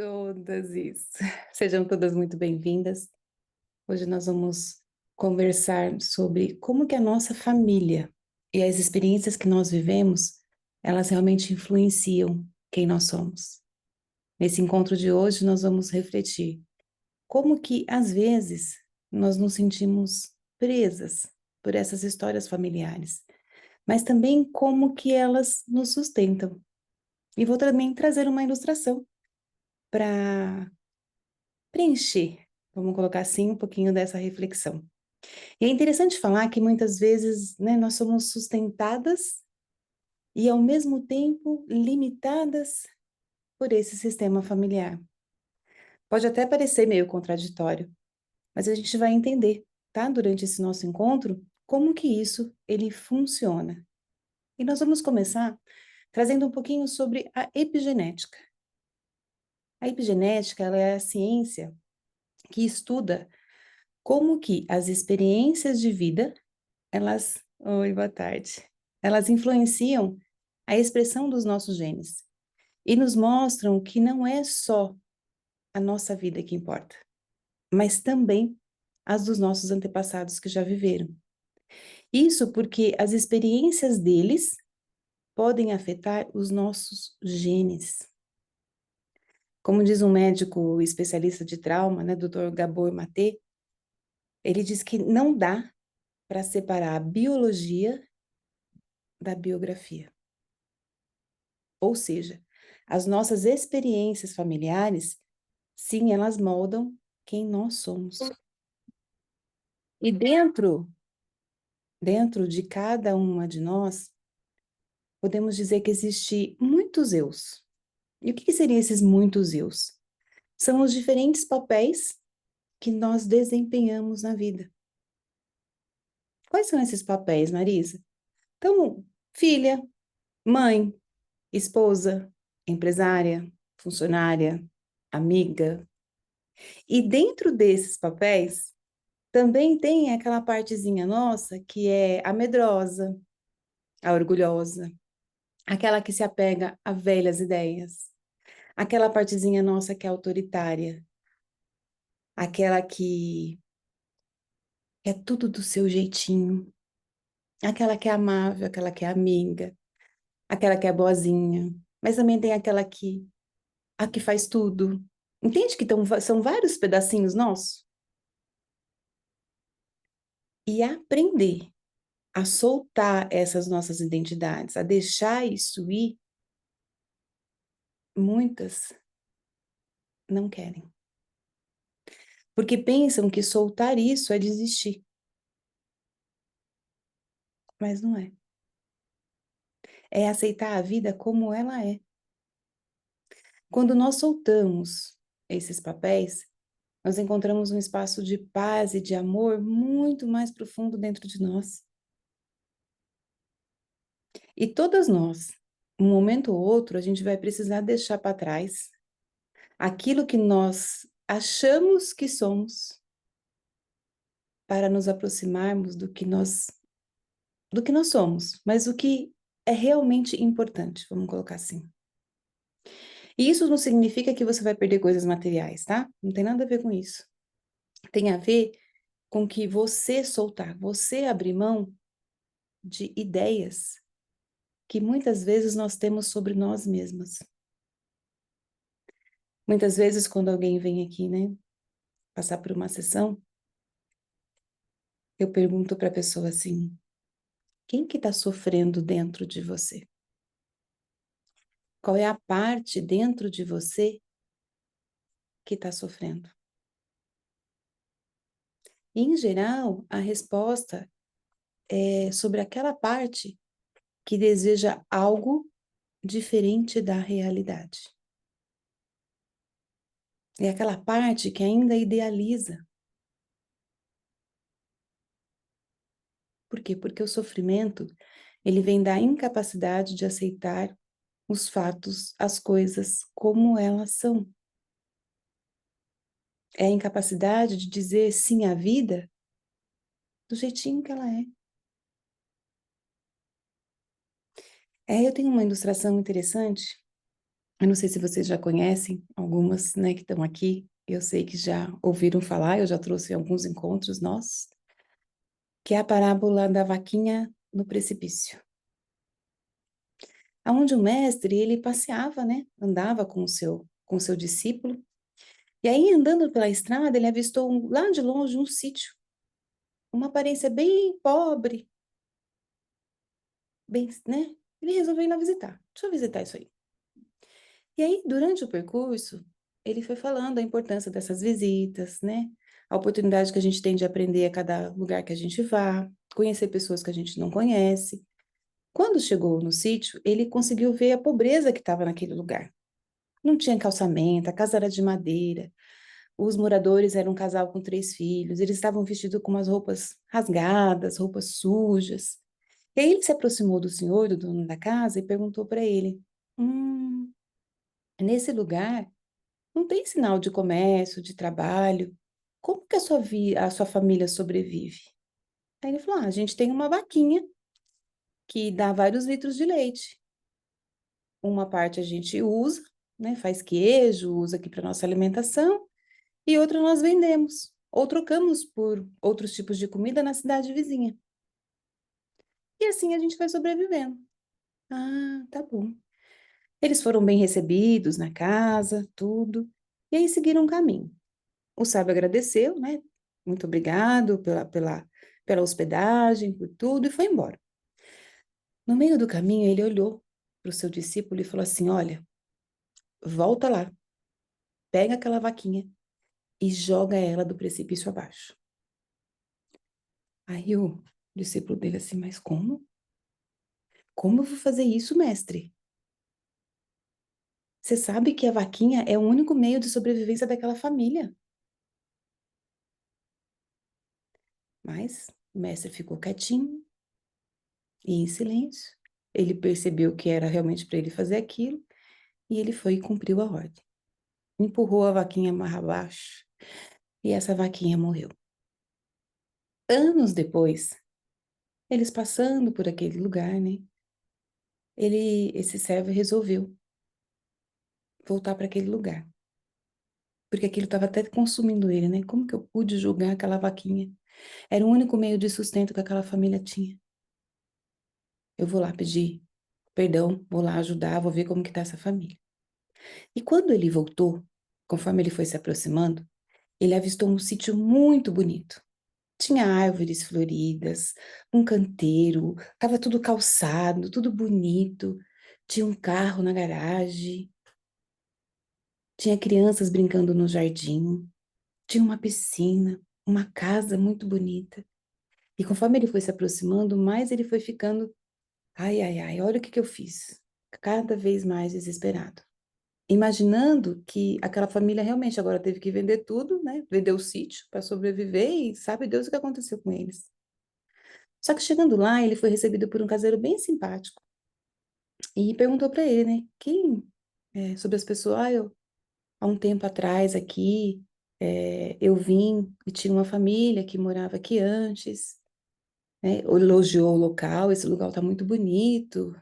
Todas isso. Sejam todas muito bem-vindas. Hoje nós vamos conversar sobre como que a nossa família e as experiências que nós vivemos, elas realmente influenciam quem nós somos. Nesse encontro de hoje nós vamos refletir como que às vezes nós nos sentimos presas por essas histórias familiares, mas também como que elas nos sustentam. E vou também trazer uma ilustração para preencher, vamos colocar assim, um pouquinho dessa reflexão. E é interessante falar que muitas vezes, né, nós somos sustentadas e ao mesmo tempo limitadas por esse sistema familiar. Pode até parecer meio contraditório, mas a gente vai entender, tá? Durante esse nosso encontro, como que isso ele funciona. E nós vamos começar trazendo um pouquinho sobre a epigenética. A epigenética, ela é a ciência que estuda como que as experiências de vida, oi, boa tarde. Elas influenciam a expressão dos nossos genes e nos mostram que não é só a nossa vida que importa, mas também as dos nossos antepassados que já viveram. Isso porque as experiências deles podem afetar os nossos genes. Como diz um médico especialista de trauma, né, Dr. Gabor Maté, ele diz que não dá para separar a biologia da biografia. Ou seja, as nossas experiências familiares, sim, elas moldam quem nós somos. E dentro de cada uma de nós, podemos dizer que existe muitos eus. E o que seriam esses muitos eus? São os diferentes papéis que nós desempenhamos na vida. Quais são esses papéis, Marisa? Então, filha, mãe, esposa, empresária, funcionária, amiga. E dentro desses papéis, também tem aquela partezinha nossa que é a medrosa, a orgulhosa, aquela que se apega a velhas ideias, aquela partezinha nossa que é autoritária, aquela que é tudo do seu jeitinho, aquela que é amável, aquela que é amiga, aquela que é boazinha, mas também tem a que faz tudo. Entende que são vários pedacinhos nossos? E aprender a soltar essas nossas identidades, a deixar isso ir, muitas não querem. Porque pensam que soltar isso é desistir. Mas não é. É aceitar a vida como ela é. Quando nós soltamos esses papéis, nós encontramos um espaço de paz e de amor muito mais profundo dentro de nós. E todas nós, um momento ou outro, a gente vai precisar deixar para trás aquilo que nós achamos que somos para nos aproximarmos do que nós somos, mas o que é realmente importante, vamos colocar assim. E isso não significa que você vai perder coisas materiais, tá? Não tem nada a ver com isso. Tem a ver com que você soltar, você abrir mão de ideias que muitas vezes nós temos sobre nós mesmas. Muitas vezes, quando alguém vem aqui, né, passar por uma sessão, eu pergunto para a pessoa assim: quem que está sofrendo dentro de você? Qual é a parte dentro de você que está sofrendo? E, em geral, a resposta é sobre aquela parte que deseja algo diferente da realidade. É aquela parte que ainda idealiza. Por quê? Porque o sofrimento, ele vem da incapacidade de aceitar os fatos, as coisas como elas são. É a incapacidade de dizer sim à vida do jeitinho que ela é. Eu tenho uma ilustração interessante Eu não sei se vocês já conhecem, algumas, né, que estão aqui, eu sei que já ouviram falar, eu já trouxe alguns encontros nossos, que é a parábola da vaquinha no precipício. Aonde o mestre, ele passeava, né, andava com o seu discípulo, e aí andando pela estrada, ele avistou lá de longe um sítio, uma aparência bem pobre, bem, né? Ele resolveu ir lá visitar. Deixa eu visitar isso aí. E aí, durante o percurso, ele foi falando a importância dessas visitas, né? A oportunidade que a gente tem de aprender a cada lugar que a gente vá, conhecer pessoas que a gente não conhece. Quando chegou no sítio, ele conseguiu ver a pobreza que estava naquele lugar. Não tinha calçamento, a casa era de madeira, os moradores eram um casal com 3 filhos, eles estavam vestidos com umas roupas rasgadas, roupas sujas. E aí ele se aproximou do senhor, do dono da casa, e perguntou para ele: nesse lugar não tem sinal de comércio, de trabalho. Como que a sua família sobrevive? Aí ele falou: a gente tem uma vaquinha que dá vários litros de leite. Uma parte a gente usa, né, faz queijo, usa aqui para nossa alimentação, e outra nós vendemos. Ou trocamos por outros tipos de comida na cidade vizinha. E assim a gente vai sobrevivendo. Ah, tá bom. Eles foram bem recebidos na casa, tudo, e aí seguiram um caminho. O sábio agradeceu, né? Muito obrigado pela hospedagem, por tudo, e foi embora. No meio do caminho, ele olhou para o seu discípulo e falou assim: olha, volta lá, pega aquela vaquinha e joga ela do precipício abaixo. Aí o discípulo dele assim: mas como? Como eu vou fazer isso, mestre? Você sabe que a vaquinha é o único meio de sobrevivência daquela família. Mas o mestre ficou quietinho e em silêncio. Ele percebeu que era realmente para ele fazer aquilo e ele foi e cumpriu a ordem. Empurrou a vaquinha mais abaixo e essa vaquinha morreu. Anos depois, eles passando por aquele lugar, né? Esse servo resolveu voltar para aquele lugar, porque aquilo estava até consumindo ele, né? Como que eu pude julgar aquela vaquinha? Era o único meio de sustento que aquela família tinha. Eu vou lá pedir perdão, vou lá ajudar, vou ver como que tá essa família. E quando ele voltou, conforme ele foi se aproximando, ele avistou um sítio muito bonito. Tinha árvores floridas, um canteiro, estava tudo calçado, tudo bonito. Tinha um carro na garagem, tinha crianças brincando no jardim, tinha uma piscina, uma casa muito bonita. E conforme ele foi se aproximando, mais ele foi ficando, ai, ai, ai, olha o que que eu fiz. Cada vez mais desesperado. Imaginando que aquela família realmente agora teve que vender tudo, né? Vender o sítio para sobreviver e sabe Deus o que aconteceu com eles. Só que chegando lá, ele foi recebido por um caseiro bem simpático e perguntou para ele, né? Sobre as pessoas, há um tempo atrás aqui, eu vim e tinha uma família que morava aqui antes, né? Elogiou o local, esse lugar tá muito bonito.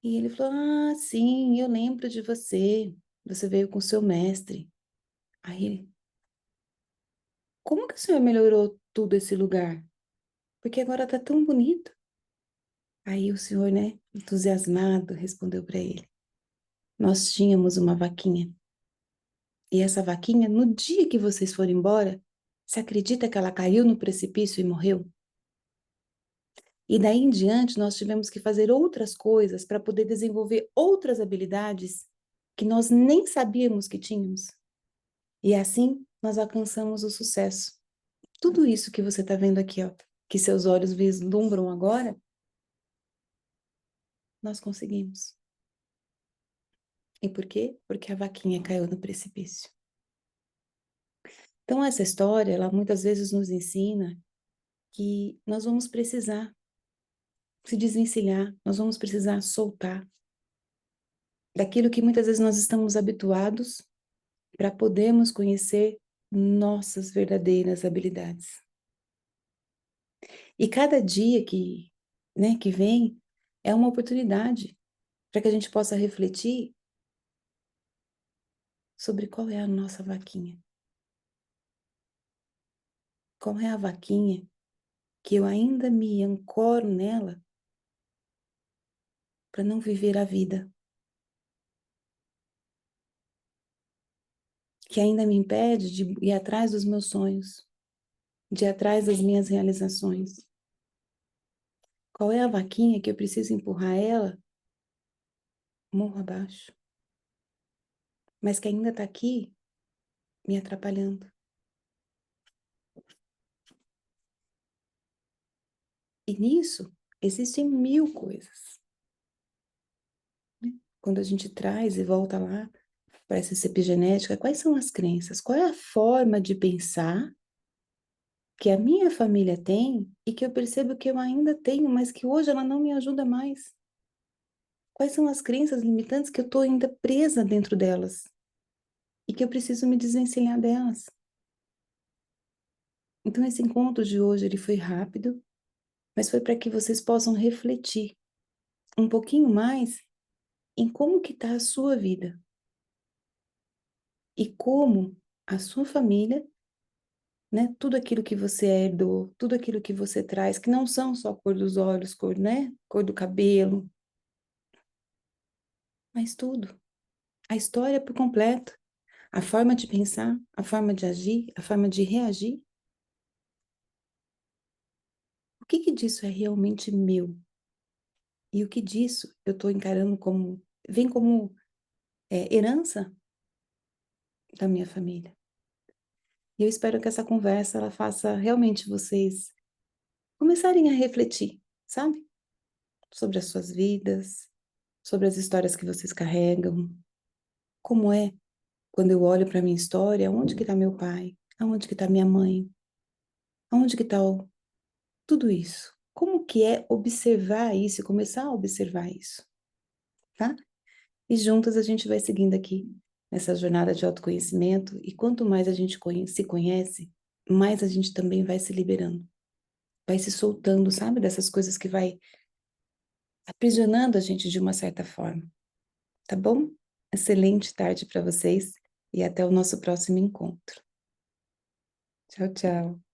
E ele falou: ah, sim, eu lembro de você. Você veio com seu mestre. Aí ele: como que o senhor melhorou tudo esse lugar? Porque agora tá tão bonito. Aí o senhor, né, entusiasmado, respondeu para ele: nós tínhamos uma vaquinha. E essa vaquinha, no dia que vocês foram embora, você acredita que ela caiu no precipício e morreu? E daí em diante nós tivemos que fazer outras coisas para poder desenvolver outras habilidades que nós nem sabíamos que tínhamos. E assim nós alcançamos o sucesso. Tudo isso que você está vendo aqui, ó, que seus olhos vislumbram agora, nós conseguimos. E por quê? Porque a vaquinha caiu no precipício. Então, essa história, ela muitas vezes nos ensina que nós vamos precisar se desvencilhar, nós vamos precisar soltar daquilo que muitas vezes nós estamos habituados para podermos conhecer nossas verdadeiras habilidades. E cada dia que vem é uma oportunidade para que a gente possa refletir sobre qual é a nossa vaquinha. Qual é a vaquinha que eu ainda me ancoro nela para não viver a vida, que ainda me impede de ir atrás dos meus sonhos, de ir atrás das minhas realizações. Qual é a vaquinha que eu preciso empurrar ela morro abaixo, mas que ainda está aqui me atrapalhando. E nisso existem mil coisas, né? Quando a gente traz e volta lá para essa epigenética, quais são as crenças? Qual é a forma de pensar que a minha família tem e que eu percebo que eu ainda tenho, mas que hoje ela não me ajuda mais? Quais são as crenças limitantes que eu estou ainda presa dentro delas e que eu preciso me desvencilhar delas? Então esse encontro de hoje ele foi rápido, mas foi para que vocês possam refletir um pouquinho mais em como que está a sua vida e como a sua família, né, tudo aquilo que você herdou, tudo aquilo que você traz, que não são só cor dos olhos, cor, né, cor do cabelo, mas tudo, a história por completo, a forma de pensar, a forma de agir, a forma de reagir, o que que disso é realmente meu? E o que disso eu estou encarando como, vem como herança da minha família? E eu espero que essa conversa ela faça realmente vocês começarem a refletir, sabe? Sobre as suas vidas, sobre as histórias que vocês carregam. Como é quando eu olho para minha história, onde que está meu pai? Aonde que está minha mãe? Aonde que está tudo isso? Como que é observar isso e começar a observar isso, tá? E juntas a gente vai seguindo aqui nessa jornada de autoconhecimento e quanto mais a gente se conhece, mais a gente também vai se liberando, vai se soltando, sabe? Dessas coisas que vai aprisionando a gente de uma certa forma, tá bom? Excelente tarde para vocês e até o nosso próximo encontro. Tchau, tchau.